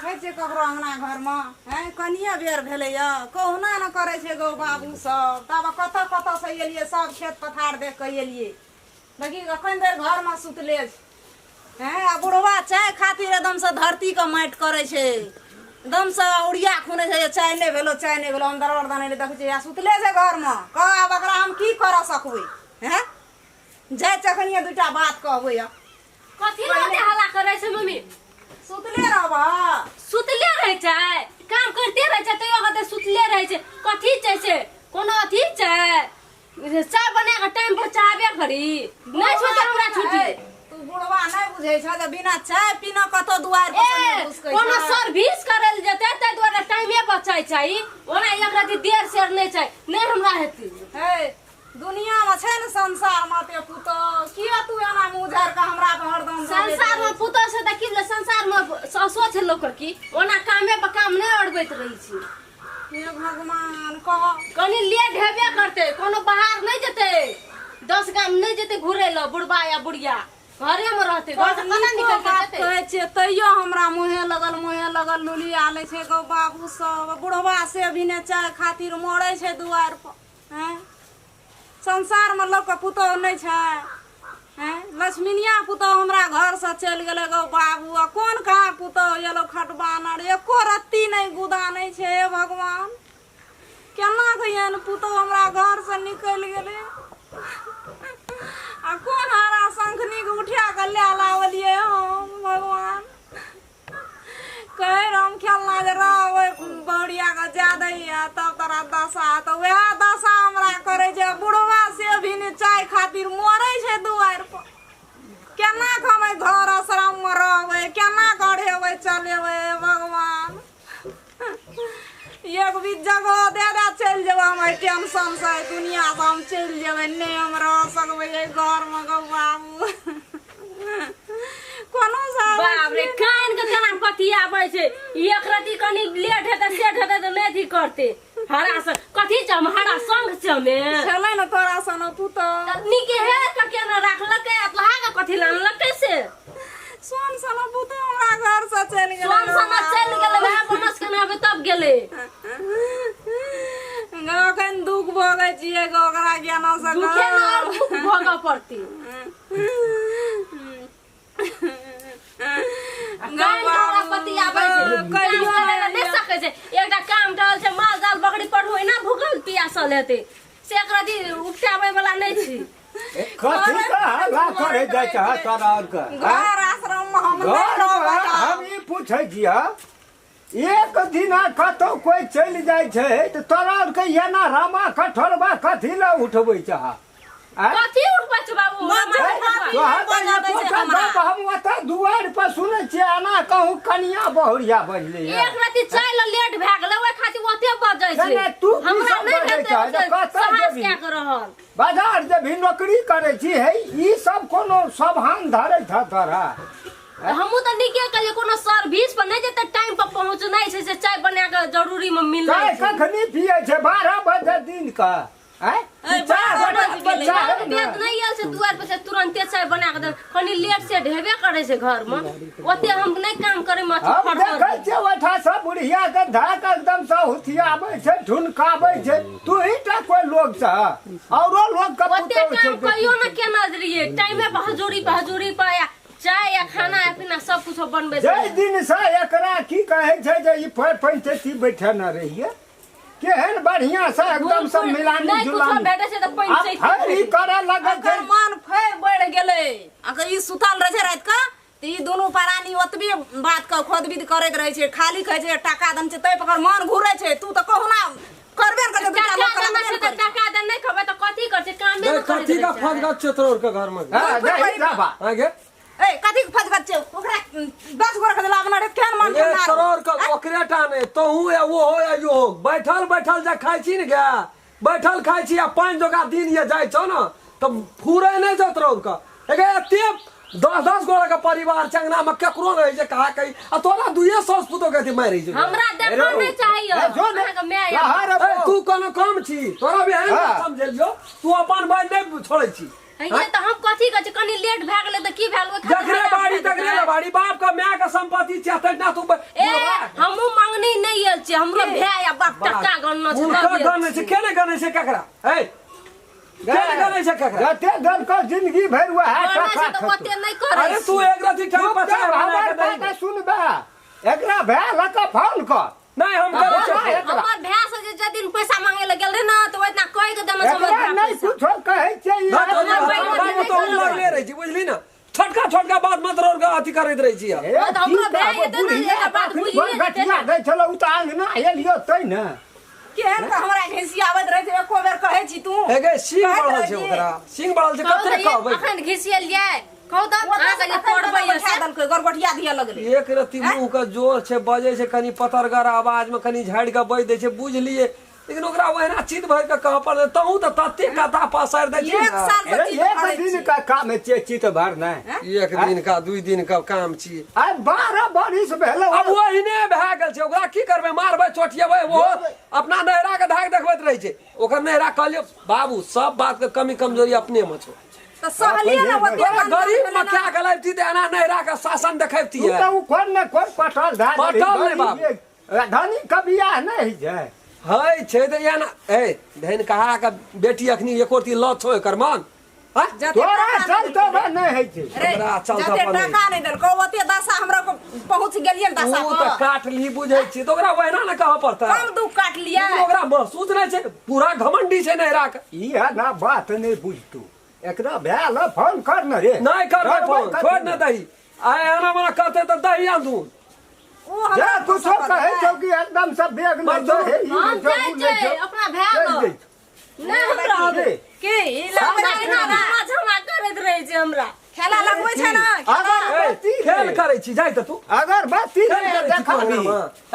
देखै छै ककरो अंगना घरमे हैं कनिए बेर भेलैया कहुना न करै छै गौ बाबू सब तब कतऽ कतऽ से एलियै सब खेत पथार देख कऽ एलियै देखी अखन देर घरमे सुतले छै हैं आ बुढ़वा चाय खातिर एकदम से धरती के माटि करै छै एकदम से उड़िया खुनै छै चाय नहि भेलो हम दरबर दाने देखै छै या सुतले छै घरमे कह आब एकरा हम की करऽ सकबै हैं जाइ चखनिए दूटा बात कहबै कथी लते हल्ला करे छै मम्मी सुतले रहबा सुतले रहे छै काम करते रहे छै तैयो कहते सुतले रहे छै कथी छै से कोनो अथी छै चाय बना के टाइम पर चाहबे करी नहीं छै त हमरा छुट्टी तू बुढ़वा नहीं बुझै छ जे बिना चाय पीना कतो दुआर पर नहीं घुसकै कोनो सर्विस करल जेते त दुआरे टाइमे बचाई छै ओना एक राति देर से नहीं छै नहीं हमरा हेती हे दुनिया में छै न संसार में ते पुतो किया तू एना मुझर के हमरा पे हरदम संसार में पुतो से त कि संसार में ससो छै लोकर की ओना कामे पर काम नहीं अड़बैत रही छी हे भगवान कह कनी लेट हेबे करते कोनो बाहर नहीं जेते 10 गाम नहीं जेते घुरे ल बुढ़बा या बुढ़िया घरे में रहते घर से कना निकल के जेते कहै छै तैयो हमरा मुहे लगल लुली आले छै गौ बाबू सब बुढ़वा से भी ने चाय खातिर मरै छै दुआर पर हैं संसार में लोग के पुतोह नहीं छै हैं लक्ष्मीनिया पुतोह हमरा घर से चल गेले गौ बाबू आ कोन कहाँ पुतोह एलो खटबानर एको रत्ती नहीं गुदा नहीं छै हे भगवान केना कहियन पुतोह हमरा घर से निकल गेले आ कोन हरा शंखनी के उठा के ले लावलिए हम भगवान कहे राम खेलना जे रहबै बढ़िया के ज्यादा है तब तोरा दशा तो वह दशा हमरा करे छै बुढ़वा से भी ने चाय खातिर मरै छै दुआर पर केना हम घर आश्रम में रहबै केना गढ़ेबै चलेबै भगवान एक भी जगह दे चल जेबै हम टेंशन से दुनिया से हम चल जेबै नहीं हम रह सकबै घर में गौ बाबू कोनो बाप रे कान के केना पतियाबै छै एक रति कनी लेट हेते सेट हेते त नहीं थी करते हरा से कथी छ हरा संग छ में चलै न तोरा सन पुतो निके हे के केना राखलकै लागा कथी लानलकै से सोन सन पुतो हमरा घर से चल गेलै सोन सन चल गेलै वह बोनस के नामे तब गेलै गखन दुख भोगै छियै गो ओकरा ज्ञान से दुखे न और दुख भोगऽ पड़ती एकटा काम डाल छै माल जाल बकरी पर होय ना भूखल पियासल हेते से एकरा दी उपटाबै वाला नहीं छी कथी का हल्ला करे जाय छ तोरा और के घर आश्रम में हम नहीं रहबै हम ई पूछै छियै एक दिना कतौ कोई चल जाय छै त तोरा और के एना रामा कठोरबा कथी ल उठबै छ कथी उठबै छ बाबू हम ओतऽ दुआर पर सुनै छियै एना कहूँ कनिया बहुरिया बजलै एक राति चाय ल लेट भए गेलै ओइ खातिर ओते बजै छै तू हमरा नहीं हेतै कतऽ जेबही क्या कर रहल बाजार जे भी नौकरी करे छी है ई सब कोनो सभान धरै छ तोरा हमहू त निके कहियो कोनो सर्विस पर नहीं जेते टाइम पर पहुंचनाइ छै से चाय बना के जरूरी में मिललै चाय कखनी पियै छै 12 बजे दिन का नहीं आयल से दुआर पर से तुरंते चाय बना के दे कनी लेट से ढेबे करे छै घर में ओते हम नहीं काम करे में हम देखै छै ओठा सब बुढ़िया के धक एकदम से हुथियाबै छै ढुनकाबै छै तू ही टा कोई लोग छ औरो लोग के ओते काम कहियो न के नजरिए टाइमे पर हजूरी पाया चाय या खाना या पीना सब कुछ बनबे छै जय दिन से एकरा की कहै छै जे ई पंचायती बैठे न रहिए केहन बढ़िया से एकदम सब मिलानी जुलानी भेटे छै त पंचायती ई करे लगै छै मान फेर बढ़ गेलै अगर ई सुतल रहे छै रात का त ई दोनों प्राणी ओतबे बात का खोदबीद करैत रहे छै खाली कहै छै टाका दन छै तै पर मन घुरै छै तू त कहूना करबे न करते टाका दन नहीं खबे त कथी कर छै काम में कथी का फदगत छै तोर के घर में हां जा जाबा आगे ए कथी के फदगत छै ओकरा 10 गोरा के लावना रे केन मन ए करोड़ का ओकरेटा ने तो हूं या वो हो या यो हो बैठल जा खाइ छी न गा बैठल खाइ छी आ 5 जोगा दिन ये जाय छ न त फुरै नहीं जत रौ का एगे एते 10 गोरा का परिवार चंगना में केकरो रहे छै कहा कही आ तोरा दुइये सौस पुतो के मारै छै हमरा देखा नहीं चाहिए के मैं तू कोनो कम छी तोरा भी है समझ लियो तू अपन भाई नहीं छोड़ै छी ये तो हम कथी कहै छै कनी लेट भए गेलै त की भेल ओइ जकरे बाड़ी तकरे ले बाड़ी बाप का माय का संपत्ति चाहते ना तू ए हमहु मांगनी नहीं आयल छै हमरो भाई आ बाप टका गन्ना छै मुर्खा गने से केने गने से ककरा ए केने गने से ककरा जते दिन का जिंदगी भर हुआ है गन्ना से तो ओते नहीं करे अरे तू एक रति टाइम पछा बना के दे बात सुनबा एकरा भए लका फोन कर नहीं हम करे छै हमर भाई से जे दिन पैसा मांगे ले गेल रे ना तो ओतना कहि के देम हमर एकरा नहीं कुछो कहै छै ना तो लगले रही छी बुझली ना छोटका छोटका बात मत रोर के अथी करैत रही छी तो हमरो भाई एते ना जे बात बुझिए गटिया दै छलो उ त अंगना एलियो तै न केहन त हमरा घिसियावत रहै छै एको बेर कहै छी तू हेगे सिंह बढ़ल छै ओकरा सिंह बढ़ल छै कते कहबै अखन घिसियलियै कहू त आ के तोड़बै से दल के गरगटिया दिया लगले एक रति मुंह का जोर छै बजे छै कनी पतरगर आवाज में कनी झाड़ के बज दे छै बुझलिए लेकिन ओकरा ओहिना चित भर के कह पर तहू त तते कथा पासर दे छी एक साल से चीज एक करै दिन छी का काम छै चित भर नहीं एक दिन का 2 दिन का काम छी आई 12 बरिस भेलो अब ओहिने भए गेल छै ओकरा की करबै मारबै चोटियबै वो अपना नहरा के धाक देखबैत रहै छै ओकर नहरा कहलियो बाबू सब बात के कमी कमजोरी अपने में छौ त सहलिए ना ओते तोरा गरीब में क्या गलती दे एना नहरा के शासन देखैती तू है त उ कोन न कोन पटल धा पटल नहीं बाप। धनी कबिया नहीं छै है छै त एना ए धन कहा के बेटी अखनी एकोरती लत छौ एकर मन हां तोरा चलतो नहीं है छै रे हमरा चलता जते पर नहीं। टका नहीं देलको ओते दशा हमरा को पहुंच गेलिए न दशा तू त काट ली बुझै छी त ओकरा ओहिना न कह पड़ता कम दुख काट लिया ओकरा महसूस नहीं छै पूरा घमंडी छै नहरा के ई ना बात नहीं बुझतू एकरा भेल फोन कर न रे नहीं करबै फोन छोड़ न दही आय आना मना कहते त दही आंदू ओ जे हमरा कुछो कहै छौ कि एकदम सब बेग में जो है ई हम जो जाय छै अपना भाई चल को नहीं हम रहबै के ई लगबै छै ना जमा करैत रहै छै हमरा खेला लगबै छै ना अगर खेल करै छी जाय त तू अगर बाती खेल रे करै छी देखबी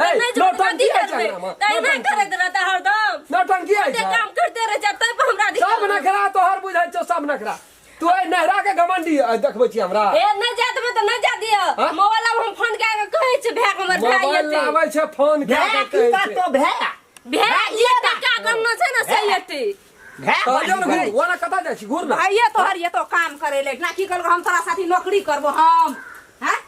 ए नहीं जो नौटंकी कथी है करबै चकरा तै नहीं करैत रहता हरदम नौटंकी है ते काम करते रह जाते पर हमरा सब नखरा तोहर बुझै छौ सब नखरा तू ए नहरा के घमंडी देखबै छी हमरा ए नहीं जात में तो नहीं जा दियो मोबाइल हम फोन के कहै छै भाग हमर भाई मोबाइल एते आबै छै फोन के भे कहै की छै तो भे भाग ये टका गन्ना छै ना सही एते भे कहलियो न घुर ओना कता जाइ छी घुर ना भाइये तोहर ये तो काम करे ले ना की कहलको हम तोरा साथी नौकरी करबो हम हैं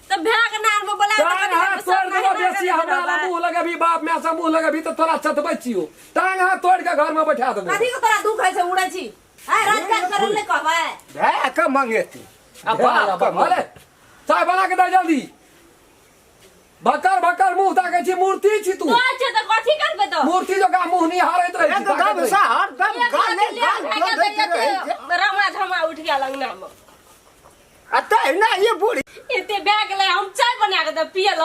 तो भाग नार में बोला टांग हाथ तोड़ देबो बेसी हमरा ला मुंह लगेबी बाप में से मुंह लगेबी त तोरा चतबै छियो टांग हाथ तोड़ के घर में बैठा देबो कथी के तोरा दुख है से उड़ै छी हैं राजकाज करे ले कहबै भे के मंगेती अब बाप बाप अरे चाय बना के दे जल्दी भक्कर भक्कर मुंह ताकै छी मूर्ति छी तू तो छै त कथी करबै तो मूर्ति जो का मुंह नहीं हारैत रहै छी एकदम से हरदम गाने गान दैत रहै छै रामा धमा उठ गया लंगना में अतै ना ये बूढ़ी एते बैग ले हम चाय बना के दे पियल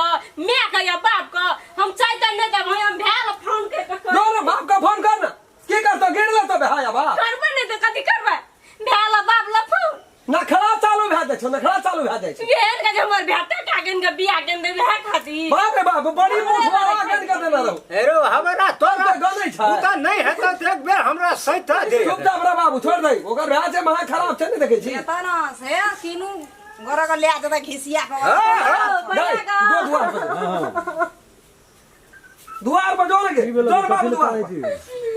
मैं का या बाप का हम चाय त नहीं दे हम भेल फोन के नो रे बाप का फोन कर ना की करतो गिर ले तो भाया बा करबै नहीं तो कथी करबै भेल बाप ल फोन नखरा चालू भए जाइ छौ नखरा चालू भए जाइ छौ भेल के हमर भेटा कागन के बियाह के दे भे खाती बाप रे बाप बड़ी मुंह वाला गन कर देना रहो हेरो हमरा तोरा तो गनै छै तू त नहीं हेतौ त एक बेर हमरा सैता दे चुपचाप रे बाबू छोड़ दे ओकर भए छै महा खराब छै नहीं देखै छी ये त ना से किनु घर के ले आते घिसिया के दे दो दुआर पर दुआर पर जो लगे जोर बाबू दुआर पर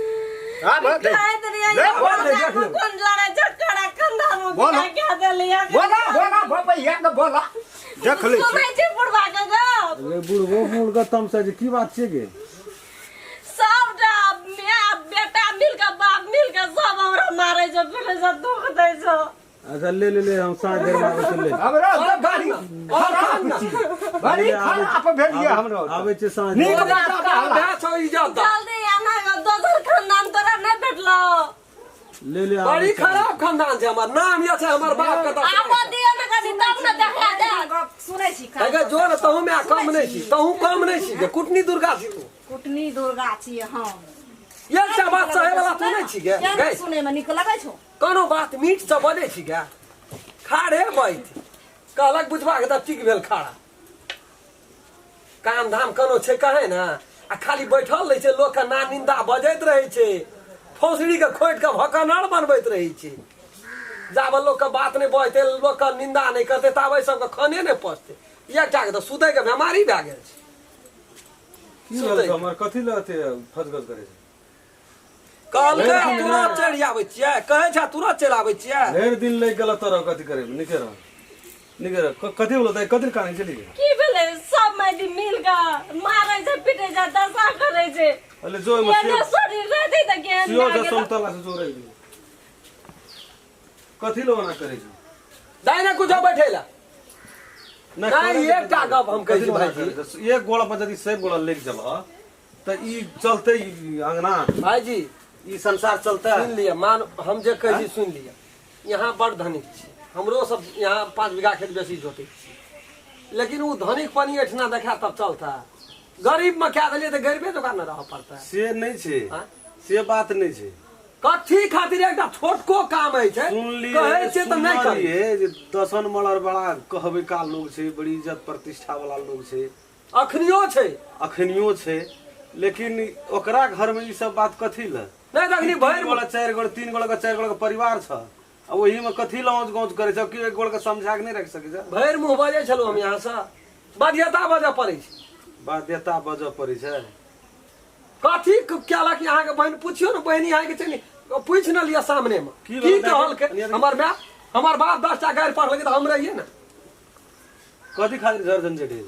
हां बोल खाए तो नहीं ले, बोल दे, देख ले। कौन लड़ा झटका कंधा में बोलो। क्या दे लिया बोला बोला भैया के बोला देख ले सुनै छी बुढ़वा के गप अरे बुढ़बो मूल का तम से की बात छै गे सबटा बेटा मिल के बाप मिल के सब हमरा मारे छ फिर से दुख दै छ अच्छा ले हम साथ देर में आबै चले हमरा तो गाड़ी बड़ी खराब भेलिए हमरा आबै छै साथ नीक देर। बात का भए छौ इज्जत जल्दी आना दोसर खानदान तोरा नहीं भेटलो ले बड़ी खराब खानदान छै हमर नाम ये छै हमर बाप का आबो दियो न कनी तब न देखा दे सुनै छी अगर जोर तहु में कम नहीं छी तहु कम नहीं छी कुटनी दुर्गा छी तू कुटनी दुर्गा छी हम ये सब बात सहे वाला तू नहीं छी गे केना सुनै में निक लगै छौ कोनो बात मीठ से बजे छी गे खाड़े बैठ कहलक बुझबा के तब टिक भेल खाड़ा काम धाम कोनो छै कहे ना आ खाली बैठल रहे छै लोग के ना निंदा बजैत रहे छै फौसड़ी के खोट के भकनार बनबैत रहे छै जाब लोग के बात नहीं बजते लोग के निंदा नहीं करते तब सब के खाने नहीं पचते एकटा के तो सुतै के बीमारी भए गेल छै की भेल हमर कथि लते फसगल करे छै कल के तुरंत चढ़ आबै छियै कहै छै तुरंत चलि आबै छियै ढेर दिन लग गेल तोरा कथी करे निके रह कथी बोलत है कथी कहानी चली गई की भेलै सब माइदी मिल के मारै छै पीटे छै दशा करे छै अले जो एने शरीर रहते त केहन सियो लागे के समतला से जोरे कथी लोना करे छै दाई ना कुछ बैठेला ना नहीं, एकटा गप हम कहै छी भाईजी। एक गोड़ा पर यदि सब गोड़ा लेके जब त ई चलते ई अंगना भाईजी ई संसार चलता सुन लिया मान हम जे कहै छी सुन लिया यहाँ बड़ धनिक छी हमरो सब यहाँ 5 बीघा खेत बेसी जोते छी लेकिन वो धनिक पानी एठना देखा तब चलता गरीब में क्या देलिए तो गरीबे दुकान में रह पड़ता है से नहीं छे हाँ? से बात नहीं छे कथी खातिर एकटा छोटको काम है छै सुन लिए कहै छै त नहीं करिए जे दसन मलर बड़ा कहबे का लोग छे बड़ी इज्जत प्रतिष्ठा वाला लोग छे अखनियो छै अखनियो छे लेकिन ओकरा घर में ई सब बात कथी ल नहीं तखनी भरि गोड़ा 4 गोड़ा 3 गोड़ा का 4 गोड़ा का परिवार छ आ वही में कथी लौज गौज करे छ कि एक गोड़ के समझा के नहीं रख सके छ भरि मुंह बजे छलो हम यहाँ से बाध्यता बजे पड़े छै बाध्यता बजऽ पड़े छै कथी केलक यहाँ के बहन पूछियो न बहनी यहाँ के चली पूछ न लिया सामने में की की बोलता कहल के है? हमर माँ हमर बाप 10 टा गाड़ी पढ़ल के त हम रहिए ना कथी खातिर झर झंझट है